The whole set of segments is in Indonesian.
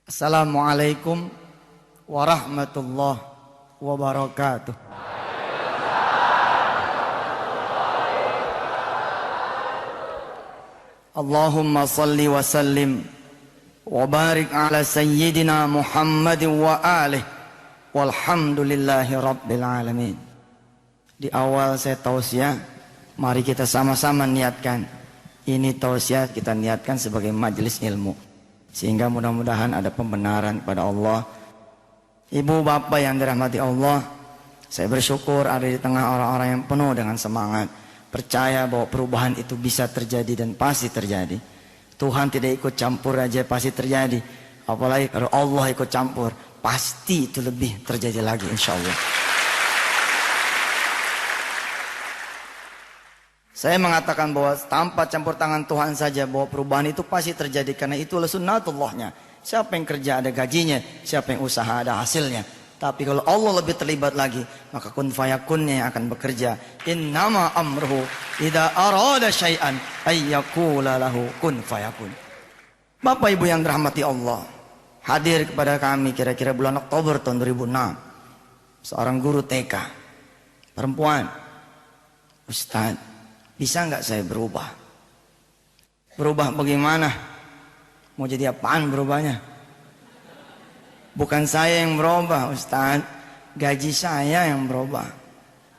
Assalamualaikum warahmatullahi wabarakatuh. Allahumma salli wa sallim wa barik ala sayyidina Muhammad wa alihi walhamdulillahi rabbil alamin. Di awal saya tausiah, mari kita sama-sama niatkan. Ini tausiah kita niatkan sebagai majelis ilmu, sehingga mudah-mudahan ada pembenaran kepada Allah. Ibu bapak yang dirahmati Allah, saya bersyukur ada di tengah orang-orang yang penuh dengan semangat, percaya bahwa perubahan itu bisa terjadi dan pasti terjadi. Tuhan tidak ikut campur aja pasti terjadi, apalagi kalau Allah ikut campur, pasti itu lebih terjadi lagi insya-Allah. Saya mengatakan bahwa tanpa campur tangan Tuhan saja bahwa perubahan itu pasti terjadi, karena itu adalah sunnatullahnya. Siapa yang kerja ada gajinya, siapa yang usaha ada hasilnya. Tapi kalau Allah lebih terlibat lagi, maka kun fayakunnya yang akan bekerja. Innama amruhu idza arada syai'an ayyaqula lahu kun fayakun. Bapak Ibu yang dirahmati Allah, hadir kepada kami kira-kira bulan Oktober tahun 2006 seorang guru TK perempuan. Ustaz, bisa nggak saya berubah? Berubah bagaimana? Mau jadi apaan berubahnya? Bukan saya yang berubah Ustaz, gaji saya yang berubah.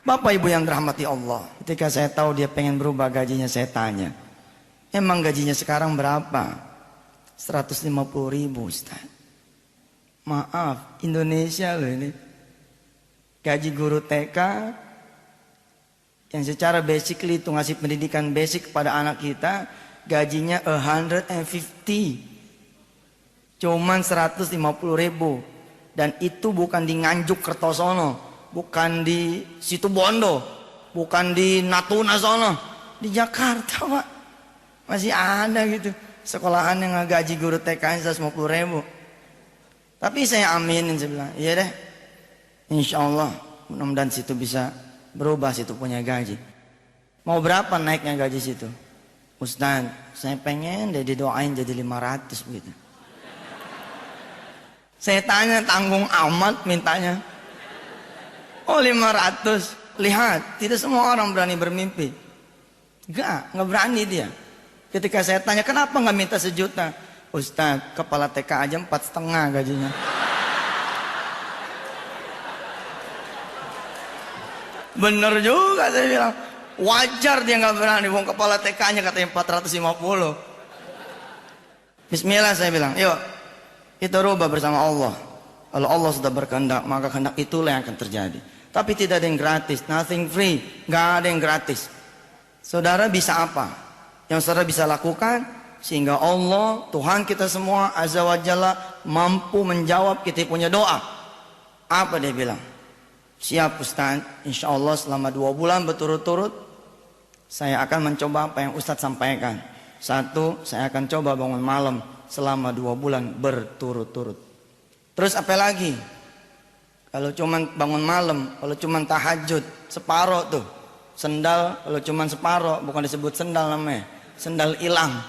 Bapak Ibu yang dirahmati Allah, ketika saya tahu dia pengen berubah gajinya, saya tanya, emang gajinya sekarang berapa? 150.000 Ustaz. Maaf, Indonesia loh ini. Gaji guru TK yang secara basically itu ngasih pendidikan basic kepada anak kita, gajinya 150, cuman 150.000, dan itu bukan di Nganjuk Kertosono, bukan di Situbondo, bukan di Natuna sono, di Jakarta Pak. Masih ada gitu sekolahan yang gaji guru TK 150.000. Tapi saya aminin, saya bilang iya deh, insya Allah mudah-mudahan situ bisa berubah, situ punya gaji. Mau berapa naiknya gaji situ? Ustaz, saya pengen deh didoain jadi 500 begitu. Saya tanya, tanggung amat mintanya. Oh 500. Lihat, tidak semua orang berani bermimpi. Enggak berani dia. Ketika saya tanya, kenapa nggak minta 1 juta? Ustaz, kepala TK aja 4,5 gajinya. Bener juga saya bilang. Wajar dia nggak berani, wong kepala TK-nya katanya 450. Bismillah saya bilang, yuk kita rubah bersama Allah. Kalau Allah sudah berkehendak, maka kehendak itulah yang akan terjadi. Tapi tidak ada yang gratis, nothing free, nggak ada yang gratis. Saudara bisa apa? Yang saudara bisa lakukan sehingga Allah, Tuhan kita semua Azza wa Jalla mampu menjawab kita punya doa. Apa dia bilang? Siap Ustaz, insya Allah selama 2 bulan berturut-turut saya akan mencoba apa yang Ustaz sampaikan. 1, saya akan coba bangun malam selama 2 bulan berturut-turut. Terus apa lagi? Kalau cuman bangun malam, kalau cuman tahajud separoh tuh, sendal kalau cuman separoh, bukan disebut sendal namanya, sendal hilang.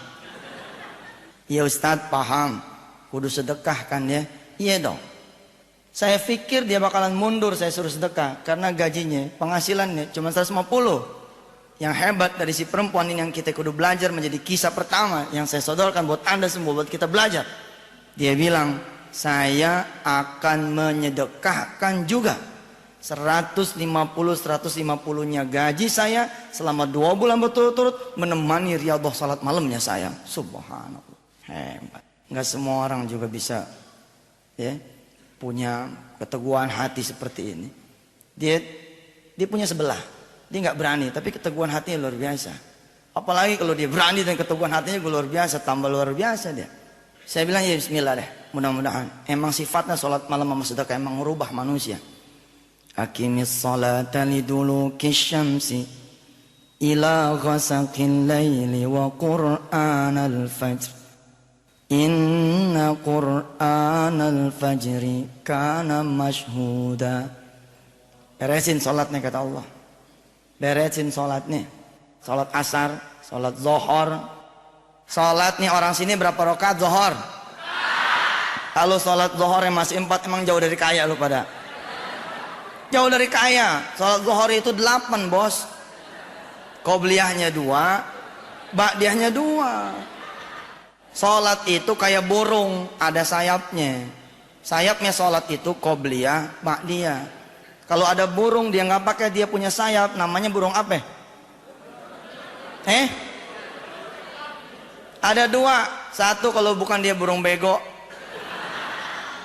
Ya Ustaz paham, kudu sedekah kan ya? Iya dong. Saya pikir dia bakalan mundur saya suruh sedekah, karena gajinya, penghasilannya cuma 150. Yang hebat dari si perempuan ini yang kita kudu belajar, menjadi kisah pertama yang saya sodorkan buat Anda semua, buat kita belajar. Dia bilang, saya akan menyedekahkan juga 150-150-nya gaji saya selama 2 bulan berturut-turut menemani riyadhah salat malamnya saya. Subhanallah, hebat. Nggak semua orang juga bisa ya punya keteguhan hati seperti ini. Dia punya sebelah. Dia nggak berani, tapi keteguhan hatinya luar biasa. Apalagi kalau dia berani dan keteguhan hatinya luar biasa, tambah luar biasa dia. Saya bilang ya bismillah deh, mudah-mudahan. Emang sifatnya sholat malam sama sedekah emang merubah manusia. Aqimis sholata liduluki syamsi ila ghasaqil laili wa qur'anal fajr. Inna qur'anal fajri kana mashhuda. Beresin sholatnya kata Allah. Beresin sholatnya. Sholat asar, sholat zohor. Sholat nih orang sini berapa rakaat zohor? Kalau sholat zuhur masih 4, emang jauh dari kaya lu pada. Jauh dari kaya. Sholat zuhur itu 8 bos. Qobliyahnya 2, ba'diyahnya 2. Sholat itu kayak burung, ada sayapnya. Sayapnya sholat itu qobliyah, ba'diyah. Kalau ada burung dia nggak pakai, dia punya sayap, namanya burung apa? Ada 2. Satu kalau bukan dia burung bego,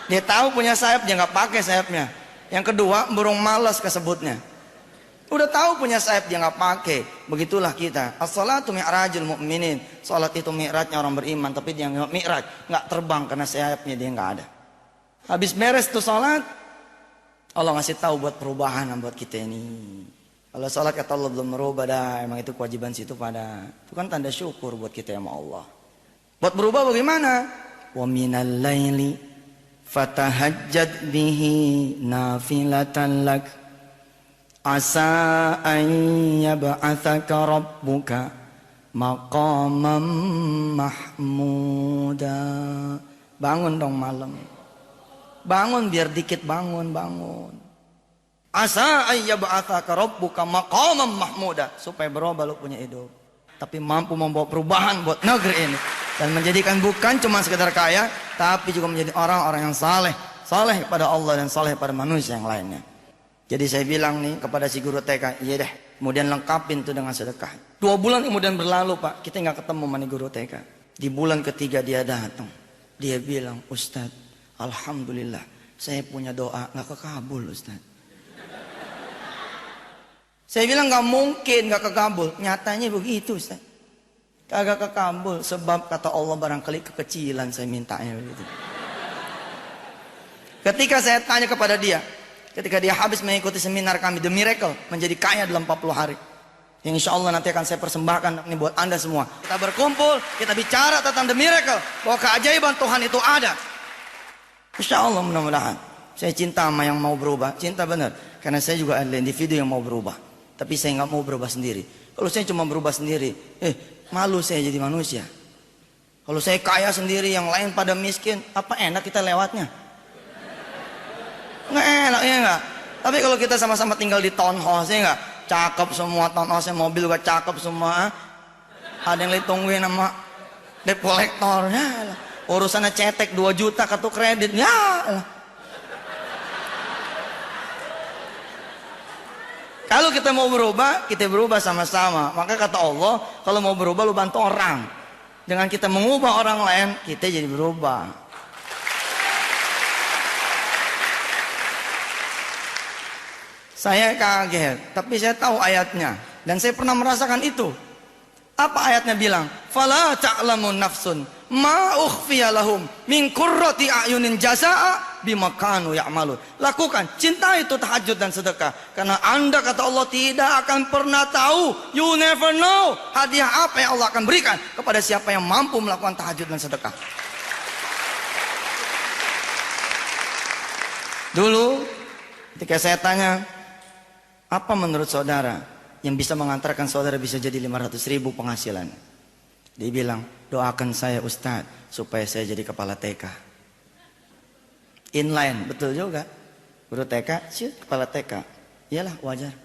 dia tahu punya sayap, dia nggak pakai sayapnya. Yang kedua burung malas kesebutnya. Udah tahu punya sayap, dia nggak pakai. Begitulah kita. As-salatu mi'rajul mu'minin. Salat itu mi'rajnya orang beriman, tapi dia nggak mi'raj, nggak terbang karena sayapnya dia nggak ada. Habis beres tuh salat, Allah ngasih tahu buat perubahan buat kita ini. Kalau salat kata Allah belum merubah dah, emang itu kewajiban situ pada. Itu kan tanda syukur buat kita sama Allah. Buat berubah bagaimana? Wa minal laili fatahajjad bihi nafilatan lak asa an yab'atsaka rabbuka maqaman mahmuda. Bangun dong malam. Bangun biar dikit bangun. Asa an yab'atsaka rabbuka maqaman mahmuda, supaya berubah lu punya hidup. Tapi mampu membawa perubahan buat negeri ini dan menjadikan bukan cuma sekedar kaya, tapi juga menjadi orang-orang yang saleh kepada Allah dan saleh pada manusia yang lainnya. Jadi saya bilang nih kepada si guru TK, iya deh, kemudian lengkapin tuh dengan sedekah. 2 bulan kemudian berlalu Pak, kita nggak ketemu sama nih guru TK. Di bulan ketiga dia datang, dia bilang, Ustadz, alhamdulillah, saya punya doa nggak kekabul Ustadz. Saya bilang nggak mungkin nggak kekabul, nyatanya begitu Ustadz. Kagak kekabul, sebab kata Allah barangkali kekecilan saya mintanya begitu. Ketika saya tanya kepada dia, ketika dia habis mengikuti seminar kami The Miracle, menjadi kaya dalam 40 hari, yang insya Allah nanti akan saya persembahkan ini buat anda semua. Kita berkumpul, kita bicara tentang The Miracle, bahwa keajaiban Tuhan itu ada. Insya Allah mudah-mudahan. Saya cinta sama yang mau berubah, cinta benar, karena saya juga adalah individu yang mau berubah. Tapi saya nggak mau berubah sendiri. Kalau saya cuma berubah sendiri, malu saya jadi manusia. Kalau saya kaya sendiri, yang lain pada miskin, apa enak kita lewatnya? Nggak enak, ya nggak? Tapi kalau kita sama-sama tinggal di townhouse, ya nggak? Cakep semua townhouse, mobil juga cakep semua. Ada yang ditungguin sama debt collector, ya lah. Urusannya cetek 2 juta kartu kredit, ya lah. Kalau kita mau berubah, kita berubah sama-sama. Maka kata Allah, kalau mau berubah lu bantu orang. Dengan kita mengubah orang lain, kita jadi berubah. Saya kaget, tapi saya tahu ayatnya. Dan saya pernah merasakan itu. Apa ayatnya bilang? Fala ta'lamu nafsun ma ukhfiya lahum min qurrati a'yunin jazaa'a bima kanu ya'malun. Lakukan, cintai itu tahajud dan sedekah, karena Anda kata Allah tidak akan pernah tahu, you never know, hadiah apa yang Allah akan berikan kepada siapa yang mampu melakukan tahajud dan sedekah. Dulu ketika saya tanya, apa menurut saudara yang bisa mengantarkan saudara bisa jadi 500.000 penghasilan? Dia bilang, doakan saya Ustadz supaya saya jadi kepala TK. Inline, betul juga. Guru TK, kepala TK. Iyalah, wajar.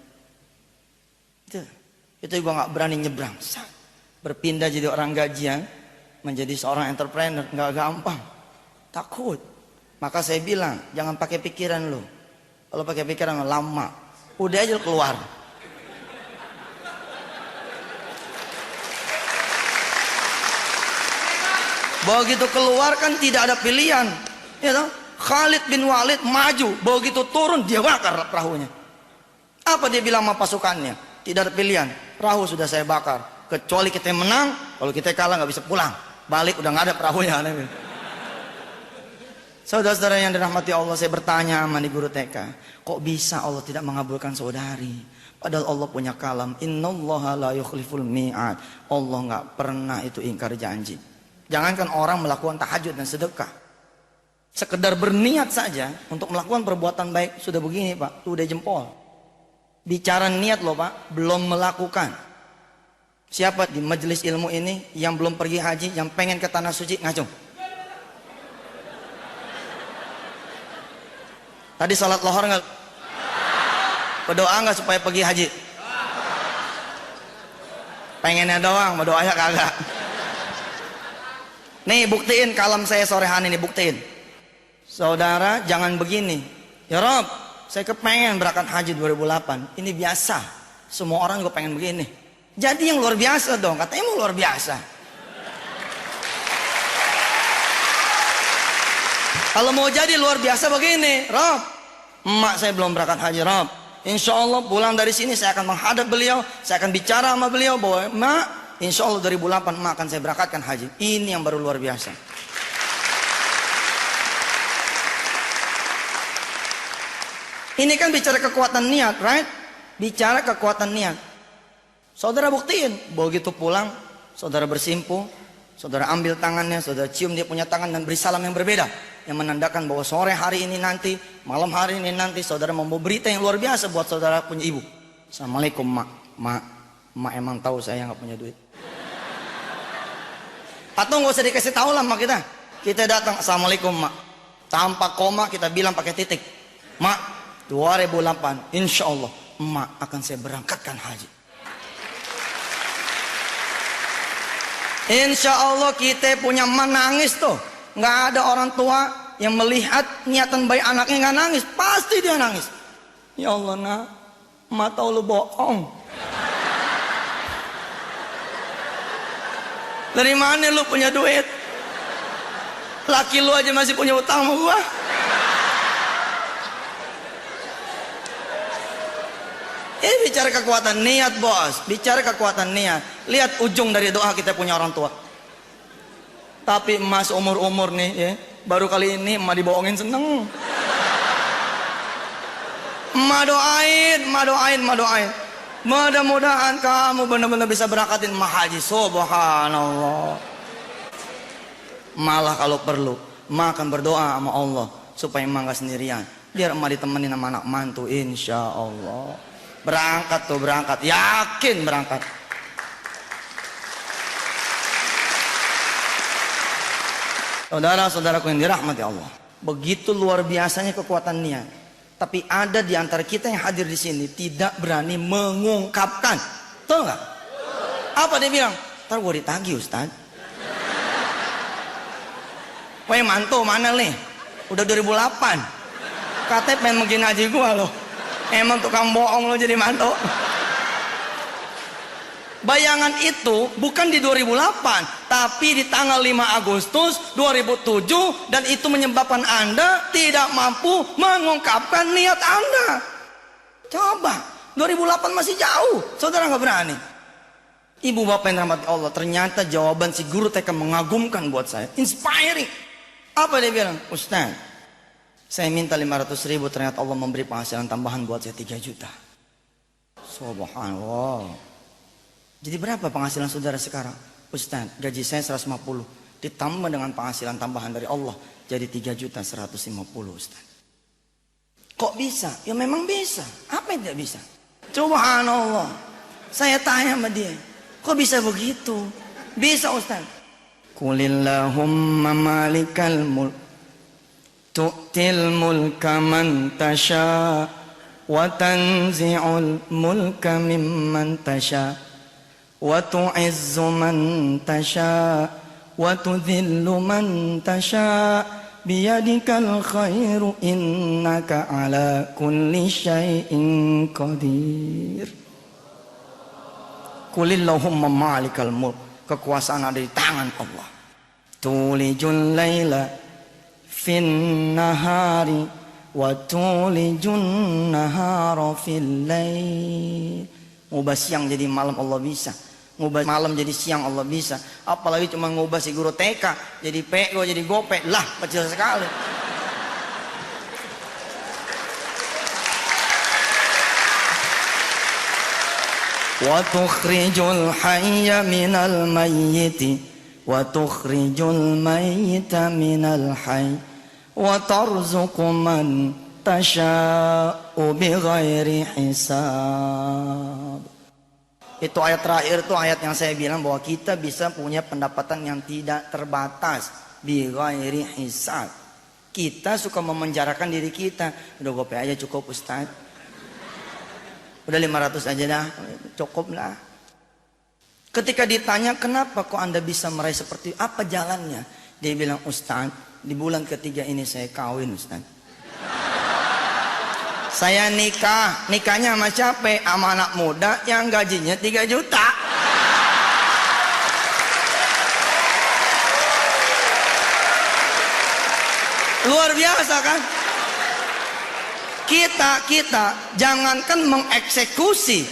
Itu juga nggak berani nyebrang. Berpindah jadi orang gajian, menjadi seorang entrepreneur, nggak gampang. Takut. Maka saya bilang, jangan pakai pikiran lo. Kalau pakai pikiran lama, udah aja keluar. Begitu keluar kan tidak ada pilihan, ya toh? Khalid bin Walid maju, begitu turun dia bakar perahunya. Apa dia bilang sama pasukannya? Tidak ada pilihan, perahu sudah saya bakar. Kecuali kita menang, kalau kita kalah nggak bisa pulang. Balik udah nggak ada perahunya. Saudara-saudara yang dirahmati Allah, saya bertanya sama di guru TK, kok bisa Allah tidak mengabulkan saudari? Padahal Allah punya kalam, innallaha la yukhliful mi'ad. Allah nggak pernah itu ingkar janji. Jangankan orang melakukan tahajud dan sedekah, sekedar berniat saja untuk melakukan perbuatan baik sudah begini Pak, itu udah jempol. Bicara niat loh Pak, belum melakukan. Siapa di majelis ilmu ini yang belum pergi haji, yang pengen ke tanah suci, ngacung? Tadi salat lohor nggak? Berdoa nggak supaya pergi haji? Pengennya doang, berdoanya kagak. Nih buktiin kalam saya sorehan ini, buktiin. Saudara jangan begini. Ya Rob, saya kepengen berangkat haji 2008. Ini biasa. Semua orang juga pengen begini. Jadi yang luar biasa dong, katanya mau luar biasa. Kalau mau jadi luar biasa begini, Rob, emak saya belum berangkat haji, Rob. Insya Allah pulang dari sini saya akan menghadap beliau, saya akan bicara sama beliau bahwa emak, insya Allah 2008 emak akan saya berangkatkan haji. Ini yang baru luar biasa. Ini kan bicara kekuatan niat, right? Bicara kekuatan niat. Saudara buktiin, begitu pulang, saudara bersimpuh, saudara ambil tangannya, saudara cium dia punya tangan dan beri salam yang berbeda. Yang menandakan bahwa sore hari ini nanti, malam hari ini nanti, saudara membawa berita yang luar biasa buat saudara punya ibu. Assalamualaikum mak, mak emang tahu saya nggak punya duit. Atau nggak usah dikasih tahu lah mak kita. Kita datang, assalamualaikum mak. Tanpa koma kita bilang pakai titik. Mak, 2008, insya Allah emak akan saya berangkatkan haji. Insya Allah kita punya emak nangis tuh. Nggak ada orang tua yang melihat niatan baik anaknya nggak nangis. Pasti dia nangis. Ya Allah nak, emak tahu lu bohong. Dari mana lu punya duit? Laki lu aja masih punya utang sama gua. Ini bicara kekuatan niat bos. Bicara kekuatan niat. Lihat ujung dari doa kita punya orang tua. Tapi emas umur-umur nih ya, baru kali ini emak dibohongin seneng. Emak doain. Mudah-mudahan kamu benar-benar bisa berangkatin emak haji. Subhanallah. Malah kalau perlu emak akan berdoa sama Allah supaya emak gak sendirian. Biar emak ditemenin sama anak mantu, insya Allah. Berangkat tuh, berangkat, yakin berangkat. Saudara-saudaraku yang dirahmati Allah, begitu luar biasanya kekuatan niat. Tapi ada di antara kita yang hadir di sini tidak berani mengungkapkan. Tahu nggak? Apa dia bilang? Ntar gue ditagih Ustaz. Woi mantu mana nih? Udah 2008. Katanya pengen begini haji gue loh. Emang tukang bohong lo jadi mantu. Bayangan itu bukan di 2008, tapi di tanggal 5 Agustus 2007, dan itu menyebabkan Anda tidak mampu mengungkapkan niat Anda. Coba, 2008 masih jauh, saudara nggak berani. Ibu bapak yang dirahmati Allah, ternyata jawaban si guru TK mengagumkan buat saya, inspiring. Apa dia bilang? Ustaz, saya minta 500.000, ternyata Allah memberi penghasilan tambahan buat saya 3 juta. Subhanallah. Jadi berapa penghasilan saudara sekarang? Ustaz, gaji saya 150, ditambah dengan penghasilan tambahan dari Allah jadi 3.150.000 Ustaz. Kok bisa? Ya memang bisa. Apa yang tidak bisa? Subhanallah. Saya tanya sama dia, kok bisa begitu? Bisa Ustaz. Qulillahumma malikal mulk tu'til mulka man tasha wa tanzi'ul mulka mimman tasha wa tu'izzu man tasha wa tudhillu man tasha biyadikal khairu innaka ala kulli syai'in qadir. Qulillahumma malikal mulk, kekuasaan ada di tangan Allah. Tulijul laila fin nahari wa tulijun nahara fil lail. Ngubah siang jadi malam Allah bisa, ngubah malam jadi siang Allah bisa. Apalagi cuma ngubah si guru TK jadi PO jadi gope, lah kecil sekali. Wa tukhrijul hayya minal mayyiti wa tukhrijul mayyita minal hayy wa tarzuqu man tasha'u bighairi hisab. Itu ayat terakhir, itu ayat yang saya bilang bahwa kita bisa punya pendapatan yang tidak terbatas bighairi hisab. Kita suka memenjarakan diri kita. Udah gope aja cukup Ustaz. Udah 500 aja dah, cukup lah. Ketika ditanya kenapa kok Anda bisa meraih seperti apa jalannya, dia bilang, Ustaz, di bulan ketiga ini saya kawin Ustaz. Saya nikahnya sama siapa? Sama anak muda yang gajinya 3 juta. Luar biasa kan? Kita jangankan mengeksekusi.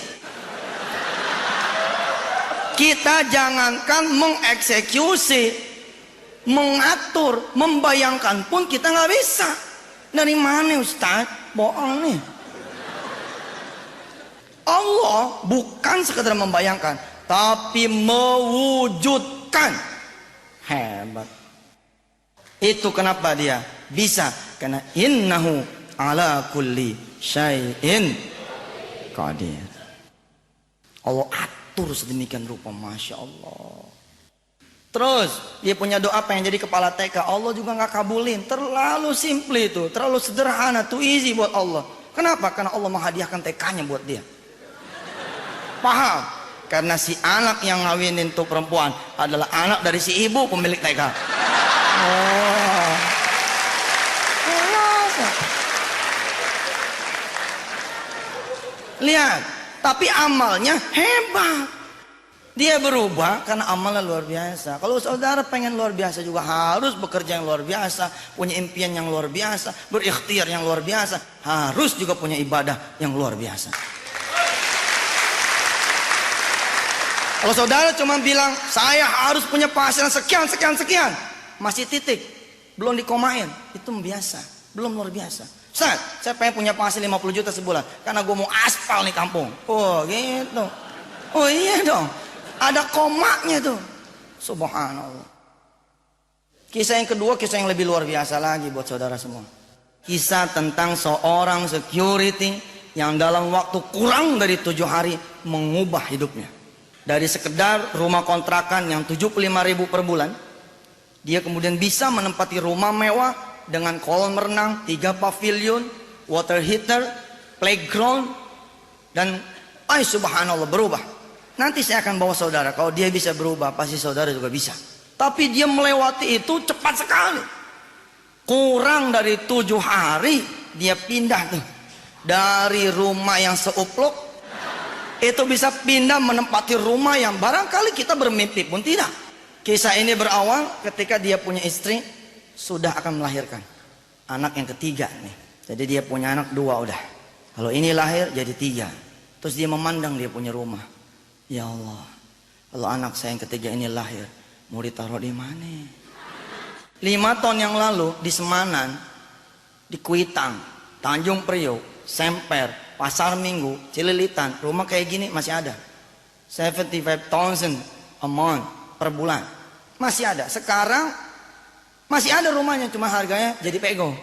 Kita jangankan mengeksekusi, mengatur, membayangkan pun kita nggak bisa. Dari mana Ustaz? Bohong nih. Allah bukan sekedar membayangkan, tapi mewujudkan. Hebat. Itu kenapa dia bisa, karena innahu ala kulli syai'in qadir. Allah atur sedemikian rupa, Masya Allah. Terus dia punya doa pengen jadi kepala TK, Allah juga nggak kabulin. Terlalu simple itu, terlalu sederhana, too easy buat Allah. Kenapa? Karena Allah menghadiahkan TK-nya buat dia. Paham? Karena si anak yang ngawinin tuh perempuan adalah anak dari si ibu pemilik TK. Oh. Lihat, tapi amalnya hebat. Dia berubah karena amalnya luar biasa. Kalau saudara pengen luar biasa juga harus bekerja yang luar biasa, punya impian yang luar biasa, berikhtiar yang luar biasa, harus juga punya ibadah yang luar biasa. Kalau saudara cuma bilang saya harus punya penghasilan sekian, masih titik, belum dikomain, itu biasa, belum luar biasa. Ustaz, saya pengen punya penghasilan 50 juta sebulan karena gue mau aspal nih kampung. Oh gitu. Oh iya dong, ada komanya tuh. Subhanallah. Kisah yang kedua, kisah yang lebih luar biasa lagi buat saudara semua. Kisah tentang seorang security yang dalam waktu kurang dari 7 hari mengubah hidupnya. Dari sekedar rumah kontrakan yang 75.000 per bulan, dia kemudian bisa menempati rumah mewah dengan kolam renang, 3 pavilion, water heater, playground, dan subhanallah berubah. Nanti saya akan bawa saudara, kalau dia bisa berubah pasti saudara juga bisa. Tapi dia melewati itu cepat sekali. Kurang dari 7 hari dia pindah tuh. Dari rumah yang seupluk, itu bisa pindah menempati rumah yang barangkali kita bermimpi pun tidak. Kisah ini berawal ketika dia punya istri, sudah akan melahirkan anak yang ketiga nih. Jadi dia punya anak 2 udah. Kalau ini lahir jadi 3. Terus dia memandang dia punya rumah. Ya Allah, kalau anak saya yang ketiga ini lahir, mau ditaruh di mana? 5 tahun yang lalu di Semanan, di Kuitang, Tanjung Priok, Semper, Pasar Minggu, Cililitan, rumah kayak gini masih ada. 75,000 a month per bulan. Masih ada. Sekarang masih ada rumahnya, cuma harganya jadi pego.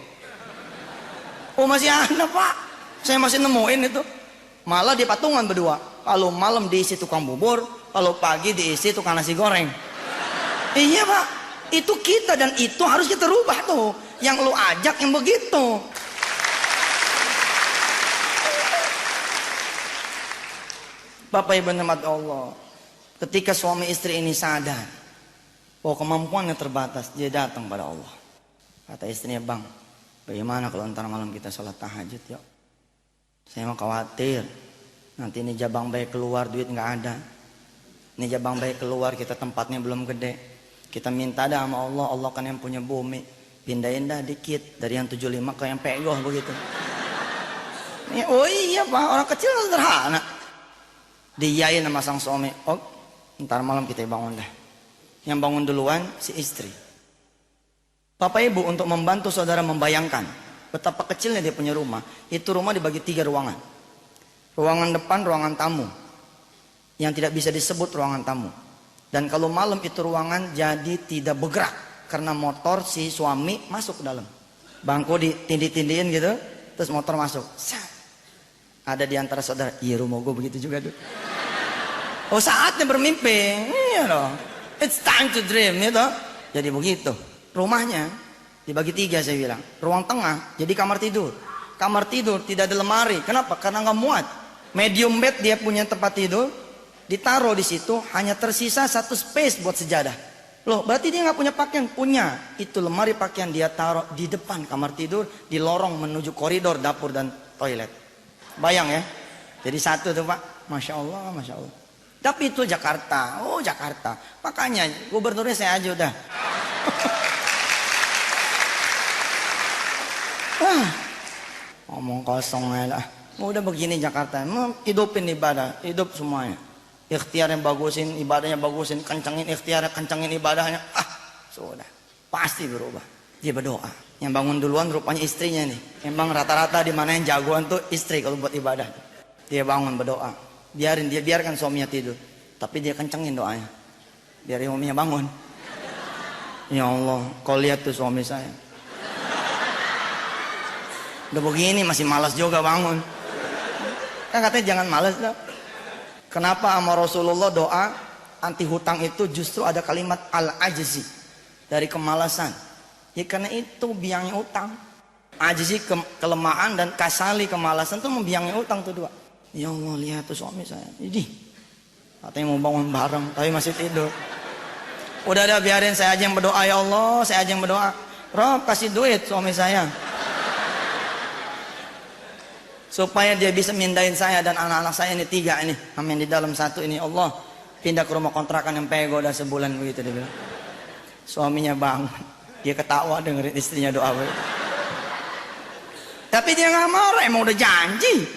Oh masih ada Pak, saya masih nemuin itu. Malah di patungan berdua. Kalau malam diisi tukang bubur, kalau pagi diisi tukang nasi goreng. Iya Pak, itu kita dan itu harus kita rubah tuh. Yang lu ajak yang begitu. Bapak Ibu rahmat Allah, ketika suami istri ini sadar bahwa kemampuannya terbatas, dia datang pada Allah. Kata istrinya, Bang, bagaimana kalau ntar malam kita sholat tahajud yuk? Saya mau khawatir, nanti ini jabang bayi keluar duit nggak ada. Ini jabang bayi keluar kita tempatnya belum gede. Kita minta dah sama Allah, Allah kan yang punya bumi. Pindahin dah dikit dari yang 75 ke yang pegoh begitu. Ya, oh iya Pak, orang kecil sederhana. Diyain sama sang suami, oh ntar malam kita bangun dah. Yang bangun duluan si istri. Bapak Ibu, untuk membantu saudara membayangkan betapa kecilnya dia punya rumah. Itu rumah dibagi 3 ruangan. Ruangan depan, ruangan tamu, yang tidak bisa disebut ruangan tamu. Dan kalau malam itu ruangan jadi tidak bergerak karena motor si suami masuk ke dalam. Bangku ditindih-tindihin gitu, terus motor masuk. Ada di antara saudara, iya rumah gue begitu juga tuh. Oh saatnya bermimpi, iya loh. It's time to dream, gitu. Jadi begitu. Rumahnya Dibagi 3 saya bilang. Ruang tengah jadi kamar tidur. Kamar tidur tidak ada lemari. Kenapa? Karena nggak muat. Medium bed dia punya tempat tidur. Ditaruh di situ, hanya tersisa 1 space buat sejadah. Loh, berarti dia nggak punya pakaian? Punya. Itu lemari pakaian dia taruh di depan kamar tidur, di lorong menuju koridor dapur dan toilet. Bayang ya. Jadi 1 tuh Pak. Masya Allah, Masya Allah. Tapi itu Jakarta. Oh Jakarta. Makanya gubernurnya saya aja udah. Ngomong kosong aja lah. Udah begini Jakarta. Hidupin ibadah. Hidup semuanya. Ikhtiarnya bagusin, ibadahnya bagusin, kencengin ikhtiarnya, kencengin ibadahnya. Sudah. Pasti berubah. Dia berdoa. Yang bangun duluan rupanya istrinya nih. Emang rata-rata di mana yang jagoan tuh istri kalau buat ibadah. Dia bangun berdoa. Biarkan suaminya tidur. Tapi dia kencengin doanya. Biar suaminya bangun. Ya Allah, kau lihat tuh suami saya. Udah begini masih malas juga bangun. Kan katanya jangan malas dah. Kenapa sama Rasulullah doa anti hutang itu justru ada kalimat al-ajzi, dari kemalasan. Ya karena itu biangnya utang. Ajzi kelemahan dan kasali kemalasan itu membiangnya utang tuh 2. Ya Allah, lihat tuh suami saya. Ini katanya mau bangun bareng tapi masih tidur. Udah biarin saya aja yang berdoa. Ya Allah, saya aja yang berdoa. Rob kasih duit suami saya supaya dia bisa mindahin saya dan anak-anak saya ini 3 ini. Amin. Di dalam 1 ini Allah pindah ke rumah kontrakan yang pego udah sebulan begitu dia bilang. Suaminya bangun, dia ketawa dengerin istrinya doa begitu. Tapi dia nggak marah, emang udah janji.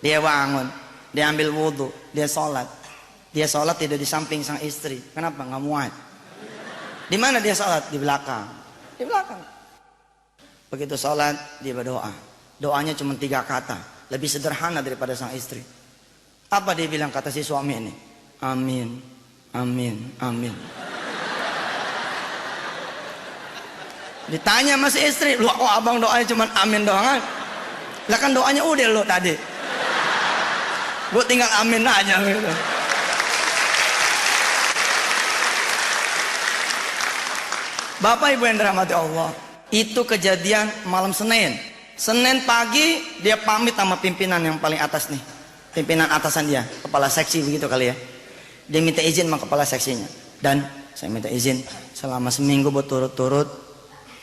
Dia bangun, dia ambil wudhu, dia sholat. Dia sholat tidak di samping sang istri. Kenapa? Nggak muat. Di mana dia sholat? Di belakang. Di belakang. Begitu sholat dia berdoa. Doanya cuma 3 kata, lebih sederhana daripada sang istri. Apa dia bilang kata si suami ini? Amin, amin, amin. Ditanya sama si istri, lu kok abang doanya cuma amin doang kan? Lah kan doanya udah lo tadi. Gue tinggal amin aja gitu. Bapak Ibu yang dirahmati Allah, itu kejadian malam Senin. Senin pagi dia pamit sama pimpinan yang paling atas nih. Pimpinan atasan dia, kepala seksi begitu kali ya. Dia minta izin sama kepala seksinya. Dan saya minta izin selama seminggu berturut-turut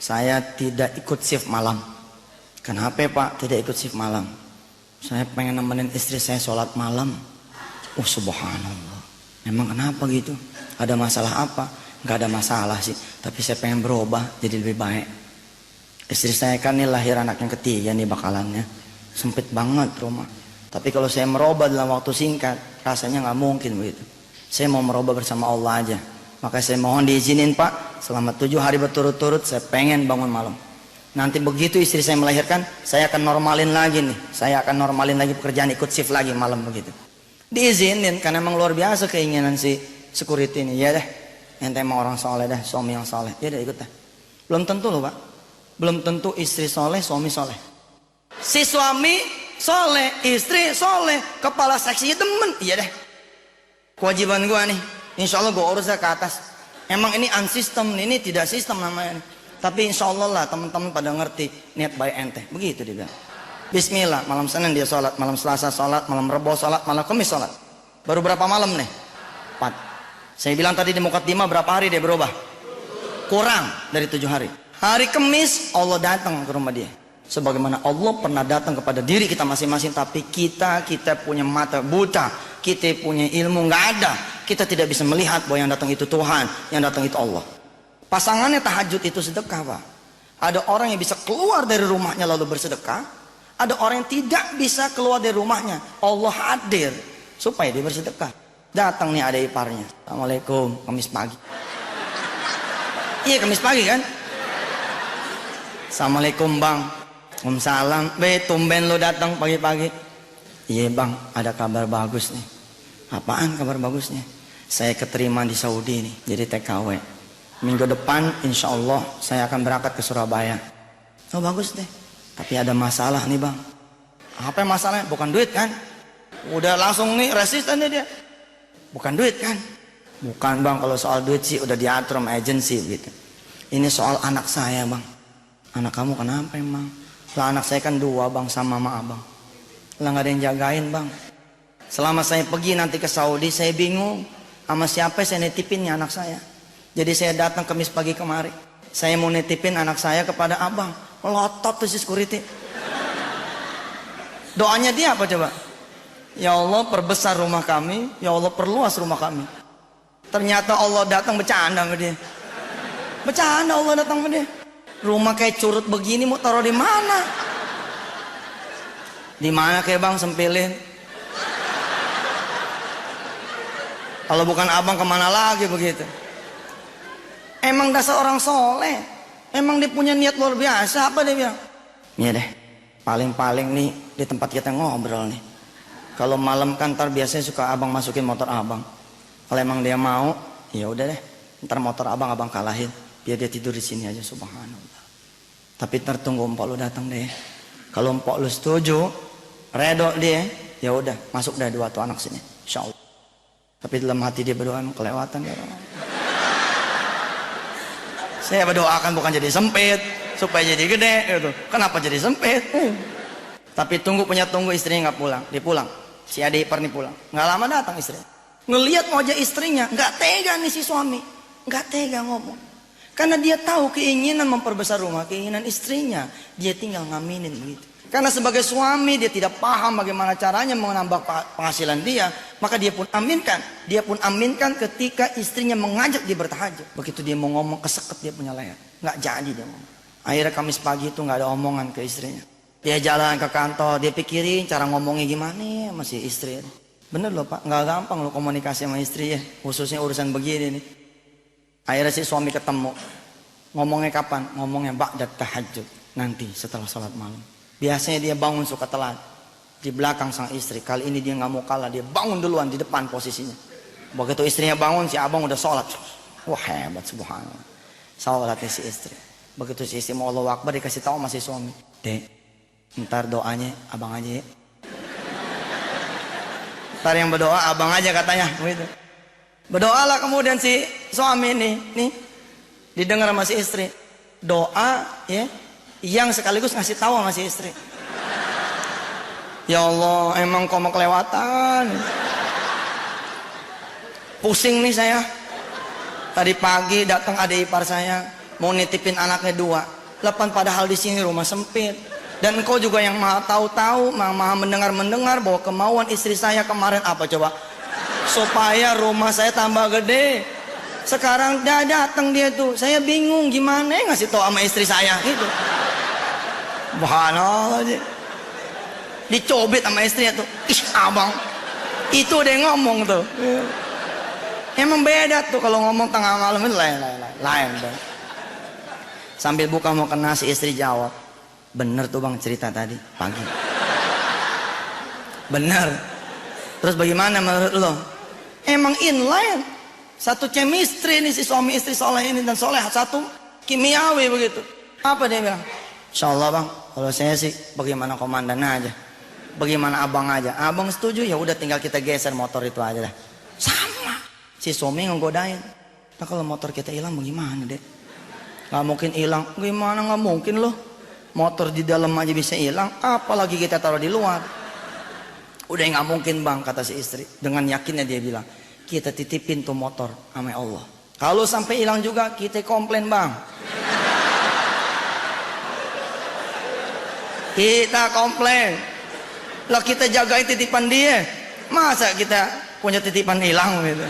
saya tidak ikut shift malam. Kenapa Pak tidak ikut shift malam? Saya pengen nemenin istri saya sholat malam. Oh subhanallah. Emang kenapa gitu? Ada masalah apa? Gak ada masalah sih. Tapi saya pengen berubah jadi lebih baik. Istri saya kan nih lahir anak yang ketiga nih bakalannya. Sempit banget rumah. Tapi kalau saya merubah dalam waktu singkat, rasanya nggak mungkin begitu. Saya mau merubah bersama Allah aja. Maka saya mohon diizinin Pak, selama 7 hari berturut-turut saya pengen bangun malam. Nanti begitu istri saya melahirkan, saya akan normalin lagi nih. Saya akan normalin lagi pekerjaan, ikut shift lagi malam begitu. Diizinin karena memang luar biasa keinginan si security ini. Ya deh, ente emang orang soleh dah, suami yang soleh. Ya deh ikut dah. Belum tentu loh Pak. Belum tentu istri soleh, suami soleh. Si suami soleh, istri soleh, kepala seksinya demen. Iya deh. Kewajiban gua nih, insya Allah gua urus ke atas. Emang ini unsistem, ini tidak sistem namanya. Tapi insya Allah lah teman-teman pada ngerti niat baik ente. Begitu dia bilang. Bismillah, malam Senin dia sholat, malam Selasa sholat, malam Rebo sholat, malam Kamis sholat. Baru berapa malam nih? 4. Saya bilang tadi di Mukaddimah berapa hari dia berubah? Kurang dari 7 hari. Hari Kamis Allah datang ke rumah dia. Sebagaimana Allah pernah datang kepada diri kita masing-masing. Tapi kita punya mata buta. Kita punya ilmu nggak ada. Kita tidak bisa melihat bahwa yang datang itu Tuhan, yang datang itu Allah. Pasangannya tahajud itu sedekah Pak. Ada orang yang bisa keluar dari rumahnya lalu bersedekah. Ada orang yang tidak bisa keluar dari rumahnya. Allah hadir supaya dia bersedekah. Datang nih ada iparnya. Assalamualaikum, Kamis pagi. Iya Kamis pagi kan? Assalamualaikum bang. Waalaikumsalam. Tumben lo datang pagi-pagi. Iya bang, ada kabar bagus nih. Apaan kabar bagusnya? Saya keterima di Saudi nih, jadi TKW. Minggu depan insya Allah saya akan berangkat ke Surabaya. Oh bagus deh. Tapi ada masalah nih bang. Apa masalahnya? Bukan duit kan? Udah langsung nih resisten nih dia. Bukan duit kan? Bukan bang, kalau soal duit sih udah diatur sama agensi gitu. Ini soal anak saya bang. Anak kamu kenapa emang? Lah anak saya kan 2 bang, sama mama abang. Lah gak ada yang jagain bang. Selama saya pergi nanti ke Saudi, saya bingung sama siapa saya nitipinnya anak saya. Jadi saya datang Kamis pagi kemari, saya mau nitipin anak saya kepada abang. Melotot tuh si security. Doanya dia apa coba? Ya Allah perbesar rumah kami, ya Allah perluas rumah kami. Ternyata Allah datang bercanda sama dia. Bercanda Allah datang sama dia. Rumah kayak curut begini mau taruh di mana? Di mana kayak bang sempilin? Kalau bukan abang kemana lagi begitu? Emang dasar orang soleh. Emang dia punya niat luar biasa. Apa dia bilang? Iya deh. Paling-paling nih di tempat kita ngobrol nih. Kalau malam kan ntar biasanya suka abang masukin motor abang. Kalau emang dia mau, ya udah deh. Ntar motor abang kalahin. Biar dia tidur di sini aja, subhanallah. Tapi ntar tunggu empok lu datang deh. Kalau empok lu setuju, redok dia, ya udah masuk dah 2 tuh anak sini, insya Allah. Tapi dalam hati dia berdoa kelewatan ya Allah. Saya berdoakan bukan jadi sempit, supaya jadi gede gitu. Kenapa jadi sempit? Tapi tunggu istrinya nggak pulang, dia pulang. Si adik ipar nih pulang, nggak lama datang istri. Ngelihat wajah istrinya, nggak tega nih si suami, nggak tega ngomong. Karena dia tahu keinginan memperbesar rumah, keinginan istrinya, dia tinggal ngaminin begitu. Karena sebagai suami dia tidak paham bagaimana caranya menambah penghasilan dia, maka dia pun aminkan. Dia pun aminkan ketika istrinya mengajak dia bertahajud. Begitu dia mau ngomong keseket dia punya leher, nggak jadi dia ngomong. Akhirnya Kamis pagi itu nggak ada omongan ke istrinya. Dia jalan ke kantor, dia pikirin cara ngomongnya gimana ya masih istri. Bener loh pak, nggak gampang loh komunikasi sama istri ya, khususnya urusan begini nih. Akhirnya si suami ketemu. Ngomongnya kapan? Ngomongnya ba'da tahajud, nanti setelah sholat malam. Biasanya dia bangun suka telat di belakang sang istri. Kali ini dia nggak mau kalah, dia bangun duluan di depan posisinya. Begitu istrinya bangun, si abang udah sholat. Wah hebat, subhanallah. Sholatnya si istri. Begitu si istri mau Allahu Akbar, dikasih tahu masih suami. Dek, ntar doanya abang aja ya. Ntar yang berdoa abang aja katanya begitu. Berdoalah kemudian si suami nih didengar sama si istri. Doa ya yang sekaligus ngasih tahu sama si istri. Ya Allah, emang kau mau kelewatan. Pusing nih saya. Tadi pagi datang adik ipar saya mau nitipin anaknya 2. Lepas padahal di sini rumah sempit. Dan engkau juga yang maha tahu-tahu, maha mendengar bahwa kemauan istri saya kemarin apa coba? Supaya rumah saya tambah gede. Sekarang dia datang dia tuh, saya bingung gimana ngasih tahu sama istri saya gitu. Subhanallah, dicobit sama istrinya tuh. Ih abang, itu dia ngomong tuh. Emang beda tuh kalau ngomong tengah malam itu lain dong. Sambil buka mau kena si istri jawab, bener tuh bang cerita tadi pagi. Bener. Terus bagaimana menurut lo? Emang inline, satu chemistry nih si suami istri soleh ini dan soleh, satu kimiawi begitu. Apa dia bilang? Insya Allah bang, kalau saya sih bagaimana komandan aja, bagaimana abang aja. Abang setuju ya udah tinggal kita geser motor itu aja dah. Sama, si suami ngegodain. Nah kalau motor kita hilang bagaimana deh? Gak mungkin hilang, gimana nggak mungkin loh. Motor di dalam aja bisa hilang, apalagi kita taruh di luar. Udah nggak mungkin bang, kata si istri. Dengan yakinnya dia bilang, kita titipin tuh motor sama Allah. Kalau sampai hilang juga kita komplain bang. Kita komplain. Lah kita jagain titipan dia. Masa kita punya titipan hilang gitu.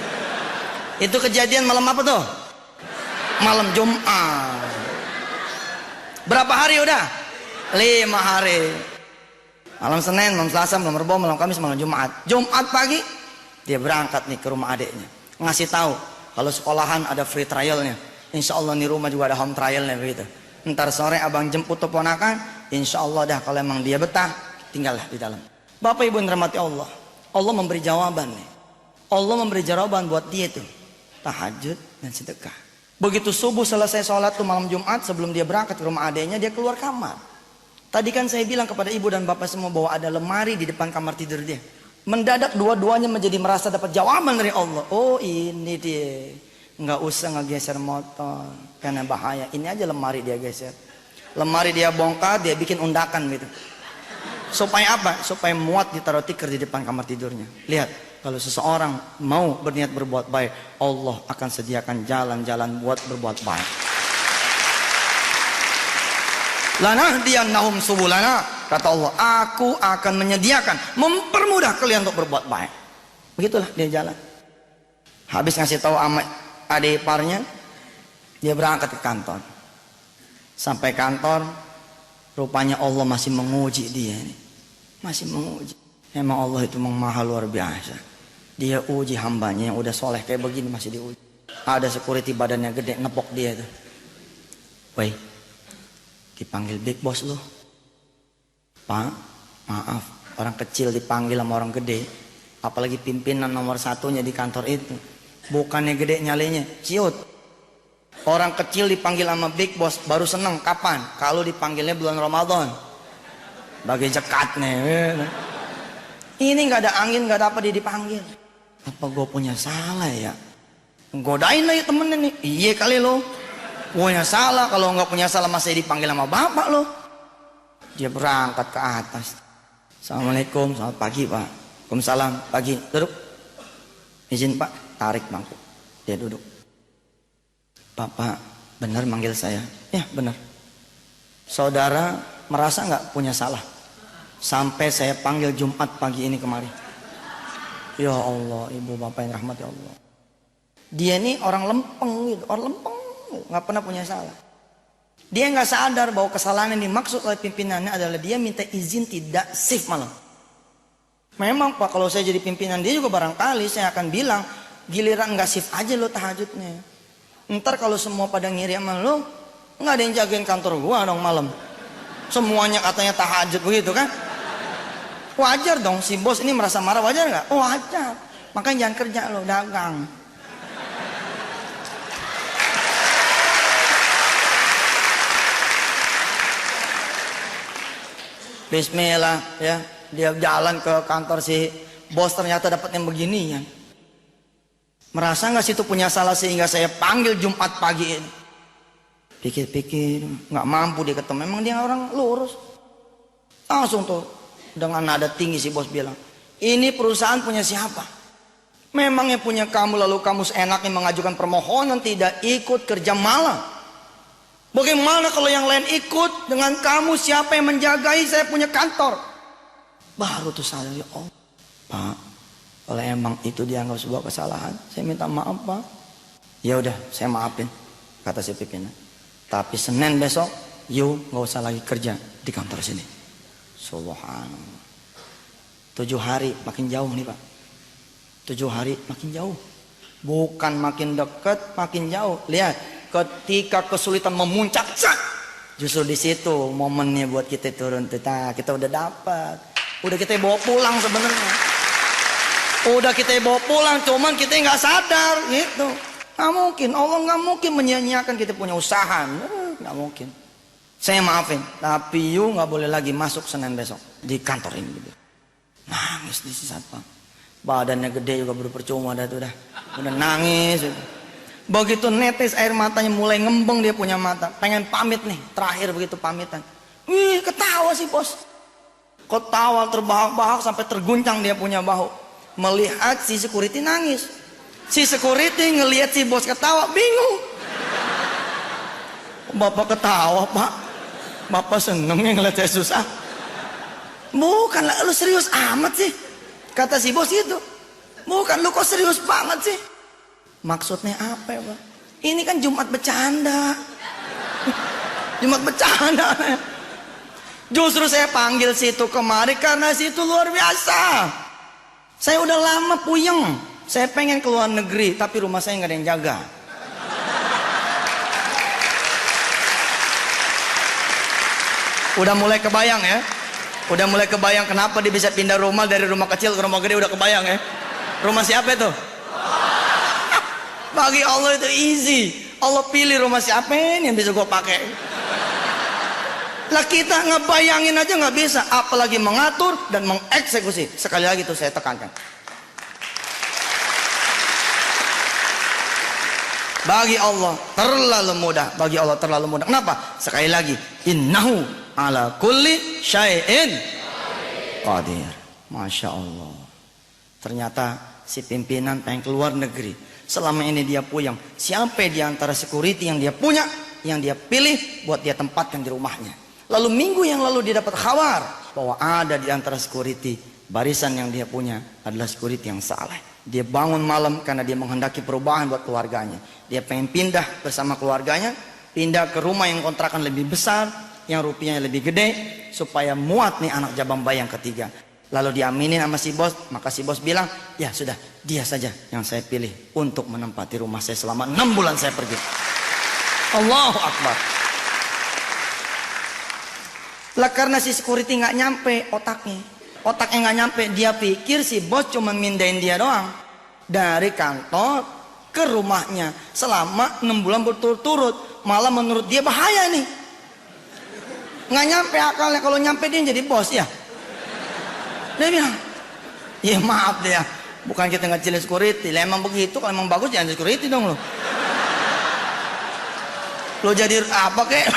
Itu kejadian malam apa tuh? Malam Jumat. Berapa hari udah? 5 hari. Malam Senin, malam Selasa, malam Rabu, malam Kamis, malam Jumat. Jumat pagi dia berangkat nih ke rumah adiknya. Ngasih tahu kalau sekolahan ada free trialnya. Insya Allah nih rumah juga ada home trialnya begitu. Ntar sore abang jemput tuh ponakan. Insya Allah dah kalau emang dia betah, tinggallah di dalam. Bapak Ibu yang dirahmati Allah. Allah memberi jawaban nih. Allah memberi jawaban buat dia tuh. Tahajud dan sedekah. Begitu subuh selesai sholat tuh malam Jumat, sebelum dia berangkat ke rumah adiknya, dia keluar kamar. Tadi kan saya bilang kepada ibu dan bapak semua bahwa ada lemari di depan kamar tidur dia. Mendadak dua-duanya menjadi merasa dapat jawaban dari Allah. Oh ini dia. Nggak usah ngegeser motor karena bahaya. Ini aja lemari dia geser. Lemari dia bongkar, dia bikin undakan gitu. Supaya apa? Supaya muat ditaruh tikar di depan kamar tidurnya. Lihat, kalau seseorang mau berniat berbuat baik, Allah akan sediakan jalan-jalan buat berbuat baik. Lanahdiyannahum subulana, kata Allah, aku akan menyediakan, mempermudah kalian untuk berbuat baik. Begitulah dia jalan. Habis ngasih tahu sama adik iparnya, dia berangkat ke kantor. Sampai kantor, rupanya Allah masih menguji dia nih. Masih menguji. Emang Allah itu maha luar biasa. Dia uji hambanya yang udah soleh kayak begini masih diuji. Ada security badannya gede nepok dia itu. Woi, dipanggil big boss lu. Pak, maaf, orang kecil dipanggil sama orang gede. Apalagi pimpinan nomor satunya di kantor itu. Bukannya gede nyalinya, ciut. Orang kecil dipanggil sama big boss baru seneng kapan? Kalau dipanggilnya bulan Ramadan. Bagi jekat nih. Ini nggak ada angin, nggak ada apa dia dipanggil. Apa gue punya salah ya? Godain lagi temennya nih. Iya kali lo. Punya salah, kalau nggak punya salah masih dipanggil sama bapak lo. Dia berangkat ke atas. Assalamualaikum, selamat pagi pak. Waalaikumsalam, pagi. Duduk. Izin pak, tarik bangku. Dia duduk. Bapak benar manggil saya? Ya benar. Saudara merasa nggak punya salah sampai saya panggil Jumat pagi ini kemari? Ya Allah, ibu bapak yang rahmati Allah. Dia ini orang lempeng gitu, orang lempeng, nggak pernah punya salah. Dia nggak sadar bahwa kesalahan yang dimaksud oleh pimpinannya adalah dia minta izin tidak shift malam. Memang pak, kalau saya jadi pimpinan dia juga barangkali saya akan bilang giliran nggak shift aja lo tahajudnya. Ntar kalau semua pada ngiri sama lo, nggak ada yang jagain kantor gua dong malam. Semuanya katanya tahajud begitu kan? Wajar dong si bos ini merasa marah, wajar nggak? Oh, wajar. Makanya jangan kerja lo, dagang. Bismillah ya, dia jalan ke kantor si bos ternyata dapat yang beginian. Merasa nggak situ punya salah sehingga saya panggil Jumat pagi ini? Pikir-pikir nggak mampu dia ketemu. Memang dia orang lurus. Langsung tuh dengan nada tinggi si bos bilang, ini perusahaan punya siapa? Memangnya punya kamu lalu kamu seenaknya mengajukan permohonan tidak ikut kerja malam? Bagaimana kalau yang lain ikut dengan kamu? Siapa yang menjagai? Saya punya kantor. Baru tuh sadar, ya Allah, Pak. Kalau emang itu dianggap sebuah kesalahan, saya minta maaf pak. Ya udah, saya maafin, kata si pimpinan. Tapi Senin besok, you nggak usah lagi kerja di kantor sini. Subhanallah. 7 hari makin jauh nih pak. 7 hari makin jauh. Bukan makin dekat, makin jauh. Lihat, ketika kesulitan memuncak, justru di situ momennya buat kita turun. Kita udah dapat, udah kita bawa pulang sebenarnya. Udah kita bawa pulang, cuman kita nggak sadar gitu. Nggak mungkin, Allah nggak mungkin menyia-nyiakan kita punya usaha. Nggak mungkin. Saya maafin, tapi you nggak boleh lagi masuk Senin besok di kantor ini. Gitu. Nangis di satpam. Badannya gede juga baru percuma dah tuh dah. Udah nangis. Gitu. Begitu netes air matanya mulai ngembeng dia punya mata. Pengen pamit nih, terakhir begitu pamitan. Wih, ketawa sih bos. Ketawa terbahak-bahak sampai terguncang dia punya bahu. Melihat si security nangis. Si security ngelihat si bos ketawa, bingung. Bapak ketawa pak, bapak seneng yang ngeliat saya susah. Bukan lah, lu serius amat sih, kata si bos itu. Bukan, lu kok serius banget sih? Maksudnya apa ya pak? Ini kan Jumat bercanda. Jumat bercanda. Justru saya panggil situ kemari karena situ luar biasa. Saya udah lama puyeng. Saya pengen keluar negeri, tapi rumah saya nggak ada yang jaga. Udah mulai kebayang ya? Udah mulai kebayang kenapa dia bisa pindah rumah dari rumah kecil ke rumah gede, udah kebayang ya? Rumah siapa itu? Bagi Allah itu easy. Allah pilih rumah siapa ini yang bisa gue pakai. Lah kita ngebayangin aja nggak bisa, apalagi mengatur dan mengeksekusi. Sekali lagi tuh saya tekankan. Bagi Allah terlalu mudah. Bagi Allah terlalu mudah. Kenapa? Sekali lagi, innahu ala kulli syai'in qadir. Masya Allah. Ternyata si pimpinan pengen keluar negeri. Selama ini dia puyeng. Siapa di antara security yang dia punya, yang dia pilih buat dia tempatkan di rumahnya. Lalu minggu yang lalu dia dapat kabar bahwa ada di antara security, barisan yang dia punya adalah security yang saleh. Dia bangun malam karena dia menghendaki perubahan buat keluarganya. Dia pengen pindah bersama keluarganya, pindah ke rumah yang kontrakan lebih besar, yang rupiahnya lebih gede, supaya muat nih anak jabang bayi yang ketiga. Lalu diaminin sama si bos, maka si bos bilang, ya sudah, dia saja yang saya pilih untuk menempati rumah saya selama 6 bulan saya pergi. Allahu Akbar. Lah karena si security nggak nyampe otaknya nggak nyampe, dia pikir si bos cuma mindahin dia doang dari kantor ke rumahnya selama 6 bulan berturut-turut. Malah menurut dia bahaya nih, nggak nyampe akalnya. Kalau nyampe dia jadi bos ya. Dia bilang, ya maaf deh ya, bukan kita ngecilin security lah, emang begitu. Kalau emang bagus jangan security dong lo. Lo jadi apa kek?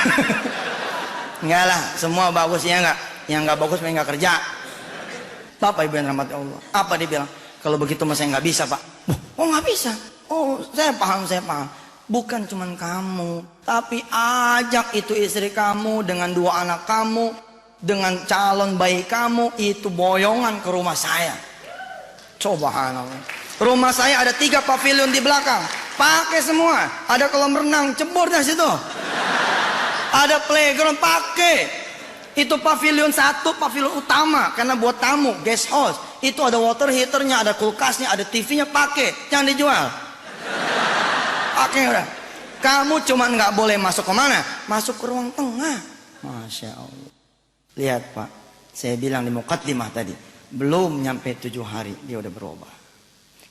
Enggak lah, semua bagus ya enggak. Yang enggak bagus memang enggak kerja. Bapak Ibu yang rahmati Allah. Apa dia bilang? Kalau begitu mas saya nggak bisa pak. Oh nggak bisa? Oh saya paham. Bukan cuman kamu, tapi ajak itu istri kamu dengan 2 anak kamu, dengan calon bayi kamu, itu boyongan ke rumah saya. Coba rumah saya ada 3 pavilion di belakang, pakai semua. Ada kolam renang, cebur dah situ. Ada playground, pakai. Itu pavilion 1, pavilion utama karena buat tamu, guest house. Itu ada water heaternya, ada kulkasnya, ada TV-nya, pakai. Jangan dijual. Pakai udah. Kamu cuma nggak boleh masuk ke mana? Masuk ke ruang tengah. Masya Allah. Lihat Pak, saya bilang di mukaddimah tadi, belum nyampe 7 hari dia udah berubah.